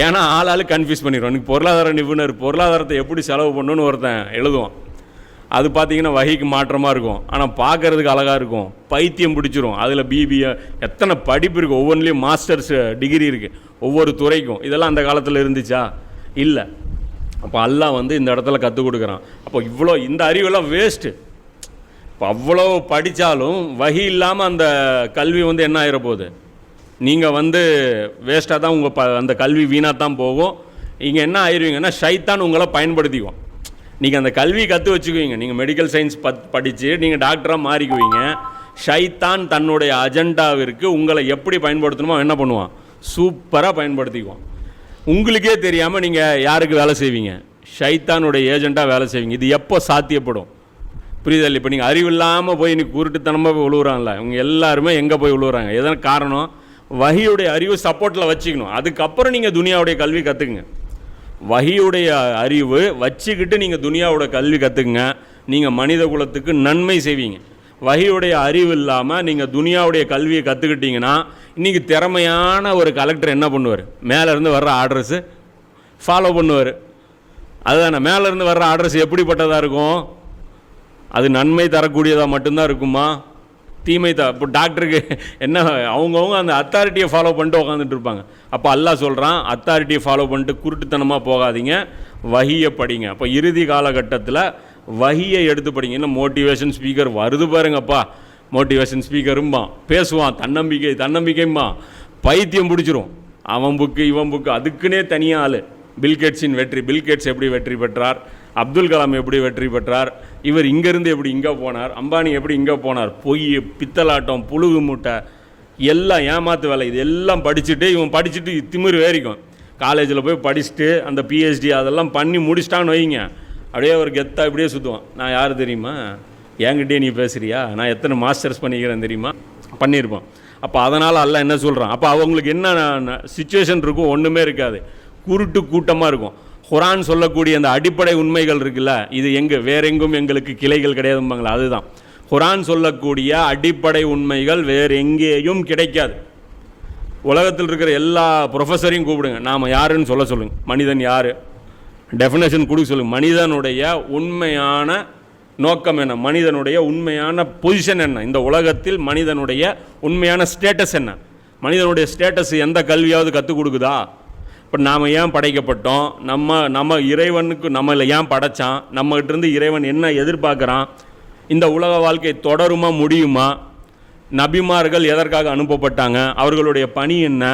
ஏன்னா ஆளாளு கன்ஃபியூஸ் பண்ணிடுவோம். இன்றைக்கி பொருளாதார நிபுணர் பொருளாதாரத்தை எப்படி செலவு பண்ணணுன்னு ஒருத்தன் எழுதுவான். அது பார்த்திங்கன்னா வகைக்கு மாற்றமாக இருக்கும், ஆனால் பார்க்குறதுக்கு அழகாக இருக்கும், பைத்தியம் பிடிச்சிரும். அதில் பிபிஏ எத்தனை படிப்பு இருக்குது, ஒவ்வொன்றிலையும் மாஸ்டர்ஸ் டிகிரி இருக்குது ஒவ்வொரு துறைக்கும். இதெல்லாம் அந்த காலத்தில் இருந்துச்சா? இல்லை. அப்போ அல்லாஹ் இந்த இந்த இடத்துல கற்றுக் கொடுக்குறான். அப்போ இவ்வளோ இந்த அறிவெல்லாம் வேஸ்ட்டு. இப்போ அவ்வளோ படித்தாலும் வகி இல்லாமல் அந்த கல்வி என்ன ஆகிற போகுது? நீங்கள் வேஸ்ட்டாக தான் உங்கள் அந்த கல்வி வீணாக தான் போகும். இங்கே என்ன ஆயிடுவீங்கன்னா ஷைத்தான் உங்களை பயன்படுத்திக்குவோம். நீங்கள் அந்த கல்வி கற்று வச்சுக்குவீங்க, நீங்கள் மெடிக்கல் சயின்ஸ் படித்து நீங்கள் டாக்டராக மாறிக்குவீங்க. ஷைத்தான் தன்னுடைய அஜெண்டாவிற்கு உங்களை எப்படி பயன்படுத்தணுமோ என்ன பண்ணுவான்? சூப்பராக பயன்படுத்திக்குவான். உங்களுக்கே தெரியாமல் நீங்கள் யாருக்கு வேலை செய்வீங்க? ஷைத்தானுடைய ஏஜெண்டாக வேலை செய்வீங்க. இது எப்போ சாத்தியப்படும்? புரியுதல்? இப்போ நீங்கள் அறிவில்லாமல் போய் இன்னைக்கு குருட்டுத்தனமாக போய் விழுவுறாங்கல்ல, இவங்க எல்லாருமே எங்கே போய் விழுவுறாங்க? எதனா காரணம்? வஹியுடைய அறிவு சப்போர்ட்டில் வச்சுக்கணும். அதுக்கப்புறம் நீங்கள் துனியாவுடைய கல்வி கற்றுக்குங்க. வஹியுடைய அறிவு வச்சுக்கிட்டு நீங்கள் துனியாவோட கல்வி கற்றுக்குங்க. நீங்கள் மனித குலத்துக்கு நன்மை செய்வீங்க. வஹியுடைய அறிவு இல்லாமல் நீங்கள் துனியாவுடைய கல்வியை கற்றுக்கிட்டிங்கன்னா இன்றைக்கி திறமையான ஒரு கலெக்டர் என்ன பண்ணுவார்? மேலேருந்து வர்ற ஆர்டர்ஸு ஃபாலோ பண்ணுவார். அதுதானே, மேலேருந்து வர்ற ஆர்டர்ஸ் எப்படிப்பட்டதாக இருக்கும்? அது நன்மை தரக்கூடியதாக மட்டும்தான் இருக்குமா? தீமை இப்போ டாக்டருக்கு என்ன, அவங்கவுங்க அந்த அத்தாரிட்டியை ஃபாலோ பண்ணிட்டு உட்காந்துட்டு இருப்பாங்க. அப்போ அல்லாஹ் சொல்கிறான், அத்தாரிட்டியை ஃபாலோ பண்ணிட்டு குருட்டுத்தனமாக போகாதீங்க, வஹியை படிங்க. அப்போ இறுதி காலகட்டத்தில் வஹியை எடுத்து படிங்க. இன்னும் மோட்டிவேஷன் ஸ்பீக்கர் வருது பாருங்கப்பா, மோட்டிவேஷன் ஸ்பீக்கரும்பா பேசுவான், தன்னம்பிக்கைம்மா, பைத்தியம் பிடிச்சிரும். அவன் புக்கு இவன் புக்கு, அதுக்குன்னே தனியாக ஆள். பில்கேட்ஸின் வெற்றி, பில்கேட்ஸ் எப்படி வெற்றி பெற்றார், அப்துல் கலாம் எப்படி வெற்றி பெற்றார், இவர் இங்கேருந்து எப்படி இங்கே போனார், அம்பானி எப்படி இங்கே போனார், பொய் பித்தலாட்டம் புழுகு மூட்டை எல்லாம் ஏமாத்து வேலை, இது எல்லாம் படிச்சுட்டு இவன் படிச்சுட்டு திமிரு வேறிக்கும். காலேஜில் போய் படிச்சுட்டு அந்த பிஹெச்டி அதெல்லாம் பண்ணி முடிச்சிட்டான்னு வைங்க, அப்படியே ஒரு கெத்தாக இப்படியே சுற்றுவான். நான் யார் தெரியுமா? என்கிட்டே நீ பேசுகிறியா? நான் எத்தனை மாஸ்டர்ஸ் பண்ணிக்கிறேன் தெரியுமா? பண்ணியிருப்பான். அப்போ அதனால் அல்லாஹ் என்ன சொல்கிறான்? அப்போ அவங்களுக்கு என்ன சிச்சுவேஷன் இருக்கும்? ஒன்றுமே இருக்காது, குருட்டு கூட்டமாக இருக்கும். குர்ஆன் சொல்லக்கூடிய அந்த அடிப்படை உண்மைகள் இருக்குல்ல, இது எங்கே வேறெங்கும் எங்களுக்கு கிளைகள் கிடையாதும்பாங்களா, அதுதான் குர்ஆன் சொல்லக்கூடிய அடிப்படை உண்மைகள் வேறு எங்கேயும் கிடைக்காது. உலகத்தில் இருக்கிற எல்லா ப்ரொஃபஸரையும் கூப்பிடுங்க, நாம் யாருன்னு சொல்ல சொல்லுங்கள், மனிதன் யார் டெஃபினேஷன் கொடுக்க சொல்லுங்கள், மனிதனுடைய உண்மையான நோக்கம் என்ன, மனிதனுடைய உண்மையான பொசிஷன் என்ன, இந்த உலகத்தில் மனிதனுடைய உண்மையான ஸ்டேட்டஸ் என்ன, மனிதனுடைய ஸ்டேட்டஸ் எந்த கல்வியாவது கற்றுக் கொடுக்குதா? இப்போ நாம் ஏன் படைக்கப்பட்டோம், நம்ம இறைவனுக்கு நம்மளை ஏன் படைத்தான், நம்மகிட்டேருந்து இறைவன் என்ன எதிர்பார்க்குறான், இந்த உலக வாழ்க்கை தொடருமா முடியுமா, நபிமார்கள் எதற்காக அனுப்பப்பட்டாங்க, அவர்களுடைய பணி என்ன,